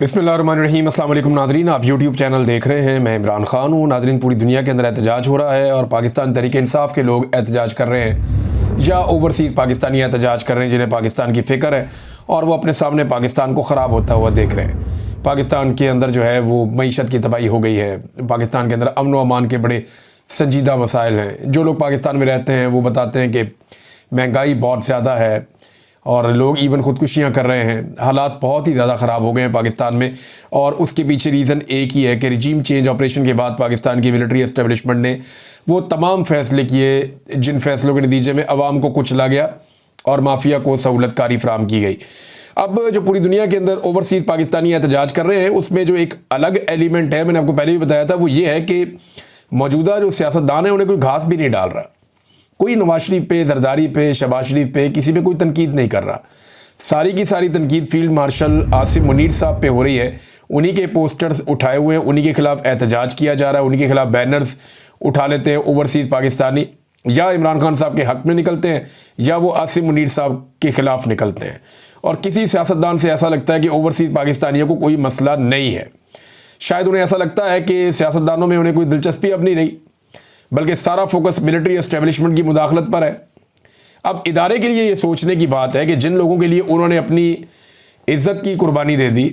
बिस्मिल्लाहिर्रहमानिर्रहीम। अस्सलाम वालेकुम नाज़रीन, आप यूट्यूब चैनल देख रहे हैं। मैं इमरान खान हूँ। नाज़रीन, पूरी दुनिया के अंदर एहतजाज हो रहा है और पाकिस्तान तहरीक-ए-इंसाफ के लोग एहतजाज कर रहे हैं या ओवरसीज़ पाकिस्तानी एहतजाज कर रहे हैं जिन्हें पाकिस्तान की फ़िक्र है और वो अपने सामने पाकिस्तान को ख़राब होता हुआ देख रहे हैं। पाकिस्तान के अंदर जो है वो मईशत की तबाही हो गई है। पाकिस्तान के अंदर अमन व अमान के बड़े संजीदा मसाइल हैं। जो लोग पाकिस्तान में रहते हैं वो बताते हैं कि महंगाई बहुत ज़्यादा है और लोग इवन ख़ुदकुशियाँ कर रहे हैं। हालात बहुत ही ज़्यादा ख़राब हो गए हैं पाकिस्तान में और उसके पीछे रीज़न एक ही है कि रिजीम चेंज ऑपरेशन के बाद पाकिस्तान की मिलिट्री एस्टेब्लिशमेंट ने वो तमाम फ़ैसले किए जिन फ़ैसलों के नतीजे में अवाम को कुचला गया और माफिया को सहूलतकारी फ़राहम की गई। अब जो पूरी दुनिया के अंदर ओवरसीज़ पाकिस्तानी एहतजाज कर रहे हैं उसमें जो एक अलग एलिमेंट है, मैंने आपको पहले भी बताया था, वो ये है कि मौजूदा जो सियासतदान है उन्हें कोई घास भी नहीं डाल रहा। कोई नवाज शरीफ पे, जरदारी पे, शहबाज शरीफ पे, किसी पे कोई तनकीद नहीं कर रहा। सारी की सारी तनकीद फील्ड मार्शल आसिम मुनीर साहब पे हो रही है। उन्हीं के पोस्टर्स उठाए हुए हैं, उन्हीं के ख़िलाफ़ एहतजाज किया जा रहा है, उन्हीं के ख़िलाफ़ बैनर्स उठा लेते हैं ओवरसीज़ पाकिस्तानी। या इमरान खान साहब के हक़ में निकलते हैं या वो आसिम मुनीर साहब के ख़िलाफ़ निकलते हैं। और किसी सियासतदान से ऐसा लगता है कि ओवरसीज़ पाकिस्तानियों को कोई मसला नहीं है। शायद उन्हें ऐसा लगता है कि सियासतदानों में उन्हें कोई दिलचस्पी अब नहीं रही, बल्कि सारा फोकस मिलिट्री एस्टेब्लिशमेंट की मुदाखलत पर है। अब इदारे के लिए ये सोचने की बात है कि जिन लोगों के लिए उन्होंने अपनी इज्जत की कुर्बानी दे दी,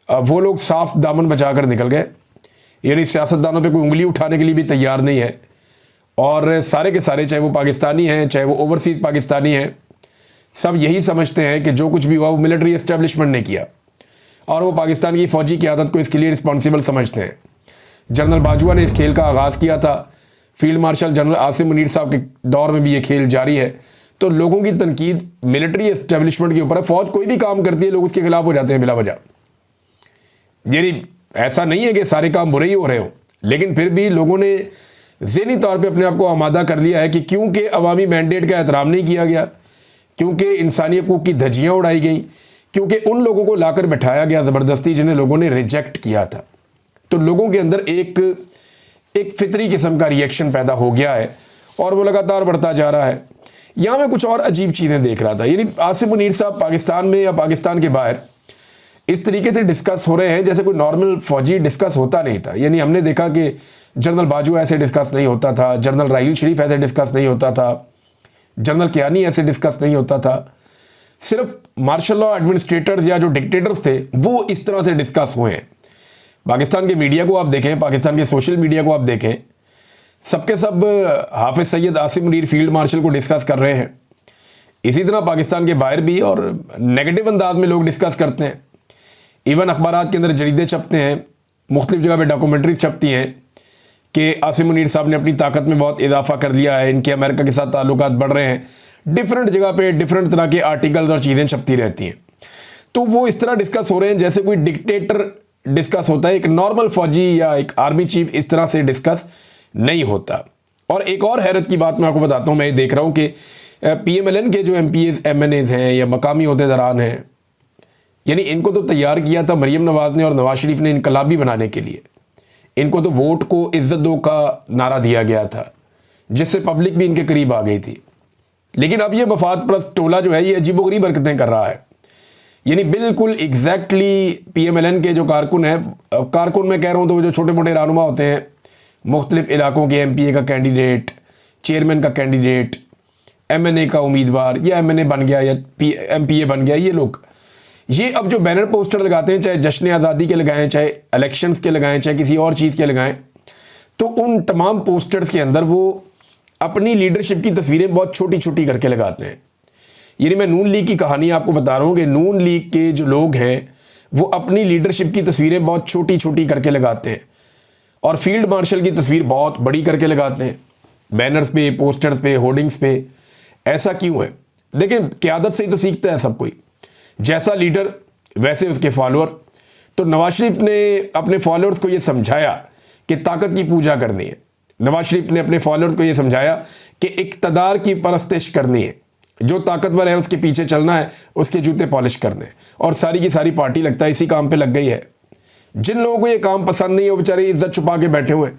वो लोग साफ दामन बचाकर निकल गए। यानी सियासतदानों पे कोई उंगली उठाने के लिए भी तैयार नहीं है और सारे के सारे, चाहे वो पाकिस्तानी हैं चाहे वो ओवरसीज़ पाकिस्तानी हैं, सब यही समझते हैं कि जो कुछ भी हुआ वो मिलिट्री एस्टेब्लिशमेंट ने किया और वो पाकिस्तान की फ़ौजी क़यादत को इसके लिए रिस्पॉन्सिबल समझते हैं। जनरल बाजवा ने इस खेल का आगाज़ किया था। Field marshal general Asim Munir साहब के दौर में भी ये खेल जारी है। तो लोगों की तनकीद मिलिट्री एस्टेब्लिशमेंट के ऊपर है। फ़ौज कोई भी काम करती है लोग उसके खिलाफ हो जाते हैं बिला वजह। यानी ऐसा नहीं है कि सारे काम बुरे ही हो रहे हों, लेकिन फिर भी लोगों ने ज़हनी तौर पे अपने आप को आमादा कर लिया है कि क्योंकि अवामी मैंडेट का एहतराम नहीं किया गया, क्योंकि इंसानी हकूक़ की धज्जियाँ उड़ाई गई, क्योंकि उन लोगों को लाकर बैठाया गया ज़बरदस्ती जिन्हें लोगों ने रिजेक्ट किया था, तो लोगों के अंदर एक फितरी किस्म का रिएक्शन पैदा हो गया है और वो लगातार बढ़ता जा रहा है। यहाँ मैं कुछ और अजीब चीज़ें देख रहा था। यानी आसिम मुनीर साहब पाकिस्तान में या पाकिस्तान के बाहर इस तरीके से डिस्कस हो रहे हैं जैसे कोई नॉर्मल फ़ौजी डिस्कस होता नहीं था। यानी हमने देखा कि जनरल बाजवा ऐसे डिस्कस नहीं होता था, जनरल राहील शरीफ ऐसे डिस्कस नहीं होता था, जनरल कियानी ऐसे डिस्कस नहीं होता था। सिर्फ मार्शल लॉ एडमिनिस्ट्रेटर्स या जो डिक्टेटर्स थे वो इस तरह से डिस्कस हुए हैं। पाकिस्तान के मीडिया को आप देखें, पाकिस्तान के सोशल मीडिया को आप देखें, सबके सब हाफिज़ सैयद आसिम मुनीर फील्ड मार्शल को डिस्कस कर रहे हैं। इसी तरह पाकिस्तान के बाहर भी और नेगेटिव अंदाज में लोग डिस्कस करते हैं। इवन अखबारात के अंदर जरीदे छपते हैं, मुख्तलिफ जगह पे डॉक्यूमेंट्रीज छपती हैं कि आसिम मुनीर साहब ने अपनी ताकत में बहुत इजाफा कर लिया है, इनके अमेरिका के साथ ताल्लुकात बढ़ रहे हैं। डिफरेंट जगह पे डिफरेंट तरह के आर्टिकल्स और चीज़ें छपती रहती हैं। तो वो इस तरह डिस्कस हो रहे हैं जैसे कोई डिक्टेटर डिस्कस होता है। एक नॉर्मल फौजी या एक आर्मी चीफ इस तरह से डिस्कस नहीं होता। और एक और हैरत की बात मैं आपको बताता हूँ, मैं ये देख रहा हूँ कि PMLN के जो MPs MNAs हैं या मकामी ओहदेदारान हैं, यानी इनको तो तैयार किया था मरीम नवाज़ ने और नवाज शरीफ ने इनकलाबी बनाने के लिए। इनको तो वोट को इज्जत दो का नारा दिया गया था जिससे पब्लिक भी इनके करीब आ गई थी। लेकिन अब ये मफाद परस्त टोला जो है ये अजीबोगरीब हरकतें कर रहा है। यानी बिल्कुल एग्जैक्टली PMLN के जो कारकुन हैं, कारकुन मैं कह रहा हूँ तो वो जो छोटे मोटे रहनुमा होते हैं, मुख्तलिफ इलाकों के MPA का कैंडिडेट, चेयरमैन का कैंडिडेट, MNA का उम्मीदवार या MNA बन गया या MPA बन गया, ये अब जो बैनर पोस्टर लगाते हैं, चाहे जश्न आज़ादी के लगाएं, चाहे इलेक्शंस के लगाएं, चाहे किसी और चीज़ के लगाएं, तो उन तमाम पोस्टर्स के अंदर वो अपनी लीडरशिप की तस्वीरें बहुत छोटी छोटी करके लगाते हैं। यानी मैं नून लीग की कहानी आपको बता रहा हूँ कि नून लीग के जो लोग हैं वो अपनी लीडरशिप की तस्वीरें बहुत छोटी छोटी करके लगाते हैं और फील्ड मार्शल की तस्वीर बहुत बड़ी करके लगाते हैं बैनर्स पे, पोस्टर्स पे, होर्डिंग्स पे। ऐसा क्यों है? देखें, क़यादत से ही तो सीखता है सब कोई। जैसा लीडर वैसे उसके फॉलोअर। तो नवाज शरीफ ने अपने फॉलोअर्स को ये समझाया कि ताकत की पूजा करनी है। नवाज शरीफ ने अपने फॉलोअर्स को ये समझाया कि इक़्तिदार की परस्तिश करनी है, जो ताकतवर है उसके पीछे चलना है, उसके जूते पॉलिश करने। और सारी की सारी पार्टी लगता है इसी काम पे लग गई है। जिन लोगों को ये काम पसंद नहीं है वो बेचारे इज्जत छुपा के बैठे हुए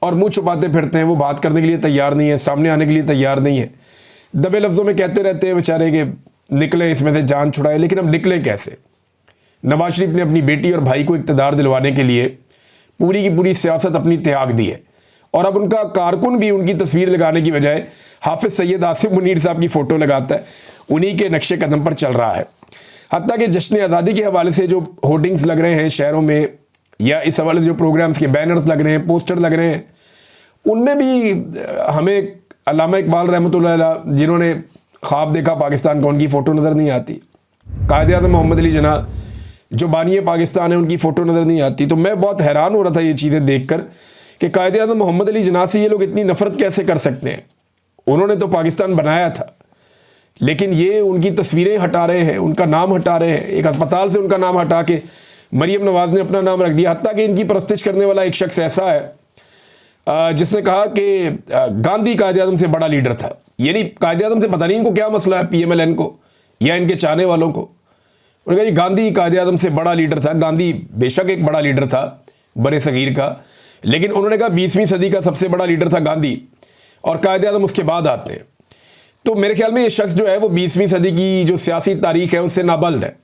और मुंह छुपाते फिरते हैं। वो बात करने के लिए तैयार नहीं है, सामने आने के लिए तैयार नहीं है, दबे लफ्ज़ों में कहते रहते हैं बेचारे कि निकले इसमें से जान छुड़ाए। लेकिन अब निकले कैसे? नवाज शरीफ ने अपनी बेटी और भाई को इक़्तिदार दिलवाने के लिए पूरी की पूरी सियासत अपनी त्याग दी है, और अब उनका कारकुन भी उनकी तस्वीर लगाने की बजाय हाफिज सैयद आसिफ मुनीर साहब की फ़ोटो लगाता है, उन्हीं के नक्शे कदम पर चल रहा है। हत्ता कि जश्न आज़ादी के हवाले से जो होर्डिंग्स लग रहे हैं शहरों में, या इस हवाले से जो प्रोग्राम्स के बैनर्स लग रहे हैं, पोस्टर लग रहे हैं, उनमें भी हमें अल्लामा इकबाल रहमतुल्लाह अलैह जिन्होंने ख्वाब देखा पाकिस्तान का, उनकी फ़ोटो नज़र नहीं आती। कायद-ए-आज़म मोहम्मद अली जिन्ना जो बानी पाकिस्तान है, उनकी फ़ोटो नज़र नहीं आती। तो मैं बहुत हैरान हो रहा था ये चीज़ें देखकर कि कायद-ए-आज़म मोहम्मद अली जिन्ना से ये लोग इतनी नफ़रत कैसे कर सकते हैं। उन्होंने तो पाकिस्तान बनाया था, लेकिन ये उनकी तस्वीरें हटा रहे हैं, उनका नाम हटा रहे हैं। एक अस्पताल से उनका नाम हटा के मरीम नवाज़ ने अपना नाम रख दिया। हत्ता कि इनकी परस्तिश करने वाला एक शख्स ऐसा है जिसने कहा कि गांधी कायद-ए-आज़म से बड़ा लीडर था। यानी कायद-ए-आज़म से पता नहीं इनको क्या मसला है, PMLN को या इनके चाहने वालों को। उन्होंने कहा जी गांधी कायद-ए-आज़म से बड़ा लीडर था। गांधी बेशक एक बड़ा लीडर था बड़े सगीर का, लेकिन उन्होंने कहा 20वीं सदी का सबसे बड़ा लीडर था गांधी, और कायद-ए-आज़म उसके बाद आते हैं। तो मेरे ख्याल में ये शख्स जो है वो 20वीं सदी की जो सियासी तारीख है उससे नाबल्द है।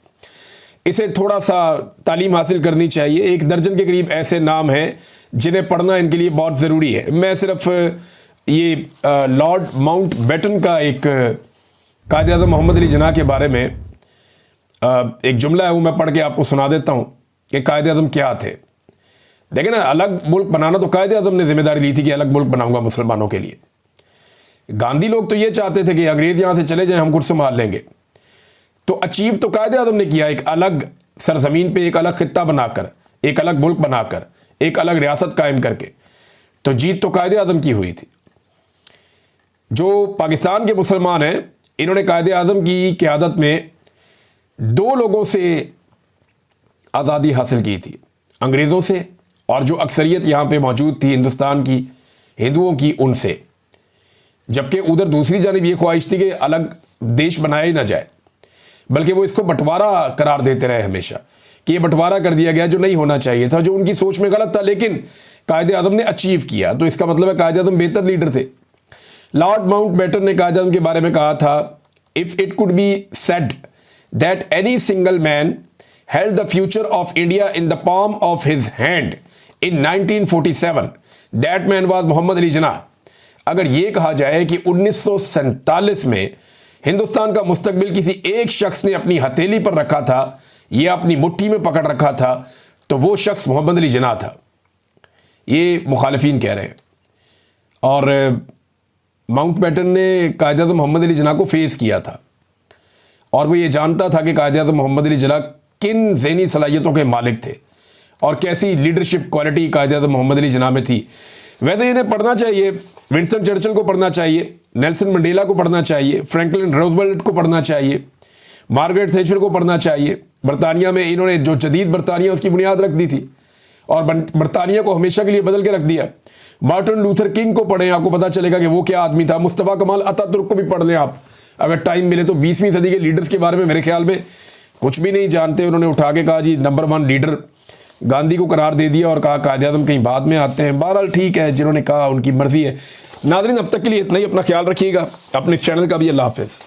इसे थोड़ा सा तालीम हासिल करनी चाहिए। 1 दर्जन के करीब ऐसे नाम हैं जिन्हें पढ़ना इनके लिए बहुत ज़रूरी है। मैं सिर्फ ये लॉर्ड माउंट बेटन का एक कायद-ए-आज़म मोहम्मद अली जिन्ना के बारे में एक जुमला है, वो मैं पढ़ के आपको सुना देता हूँ कि कायद-ए-आज़म क्या थे। देखें ना, अलग मुल्क बनाना तो कायद-ए-आज़म ने जिम्मेदारी ली थी कि अलग मुल्क बनाऊंगा मुसलमानों के लिए। गांधी लोग तो ये चाहते थे कि अंग्रेज़ यहाँ से चले जाएं, हम खुद संभाल लेंगे। तो अचीव तो कायद-ए-आज़म ने किया, एक अलग सरजमीन पे एक अलग खित्ता बनाकर, एक अलग मुल्क बनाकर, एक अलग रियासत कायम करके। तो जीत तो कायद-ए-आज़म की हुई थी। जो पाकिस्तान के मुसलमान हैं, इन्होंने कायद-ए-आज़म की क़यादत में 2 लोगों से आज़ादी हासिल की थी, अंग्रेज़ों से और जो अक्सरियत यहाँ पे मौजूद थी हिंदुस्तान की हिंदुओं की, उनसे। जबकि उधर दूसरी जानिब ये ख्वाहिश थी कि अलग देश बनाया ही ना जाए, बल्कि वो इसको बंटवारा करार देते रहे हमेशा कि ये बंटवारा कर दिया गया जो नहीं होना चाहिए था, जो उनकी सोच में गलत था, लेकिन कायद-ए-आज़म ने अचीव किया। तो इसका मतलब है कायद-ए-आज़म बेहतर लीडर थे। लॉर्ड माउंट बेटन ने कायद-ए-आज़म के बारे में कहा था, if it could be said that any single man held the future of India in the palm of his hand in 1947, that man was Mohammad Ali Jinnah. अगर ये कहा जाए कि 1947 में हिंदुस्तान का मुस्तकबिल किसी एक शख्स ने अपनी हथेली पर रखा था या अपनी मुट्ठी में पकड़ रखा था, तो वो शख्स मोहम्मद अली जिन्ना था। ये मुखालिफिन कह रहे हैं। और माउंट बेटन ने कायद-ए-आज़म मोहम्मद अली जिन्ना को फेस किया था, और वो ये जानता था कि कायद-ए-आज़म मोहम्मद अली जिन्ना किन ज़हनी सलाहियतों के मालिक थे और कैसी लीडरशिप क्वालिटी कायद-ए-आज़म मोहम्मद अली जिन्ना में थी। वैसे इन्हें पढ़ना चाहिए, विंस्टन चर्चिल को पढ़ना चाहिए, नेल्सन मंडेला को पढ़ना चाहिए, फ्रैंकलिन रूज़वेल्ट को पढ़ना चाहिए, मार्गरेट थैचर को पढ़ना चाहिए। बरतानिया में इन्होंने जो जदीद बरतानिया उसकी बुनियाद रख दी थी और बरतानिया को हमेशा के लिए बदल के रख दिया। मार्टिन लूथर किंग को पढ़ें, आपको पता चलेगा कि वो क्या आदमी था। मुस्तफ़ा कमाल अतातुर्क को भी पढ़ लें आप, अगर टाइम मिले तो। 20वीं सदी के लीडर्स के बारे में मेरे ख्याल में कुछ भी नहीं जानते। उन्होंने उठा के कहा जी नंबर 1 लीडर गांधी को करार दे दिया और कहा कायद-ए-आज़म कहीं बाद में आते हैं। बहरहाल ठीक है, जिन्होंने कहा उनकी मर्ज़ी है। नाज़रीन, अब तक के लिए इतना ही। अपना ख्याल रखिएगा, अपने इस चैनल का भी। अल्लाह हाफ़िज़।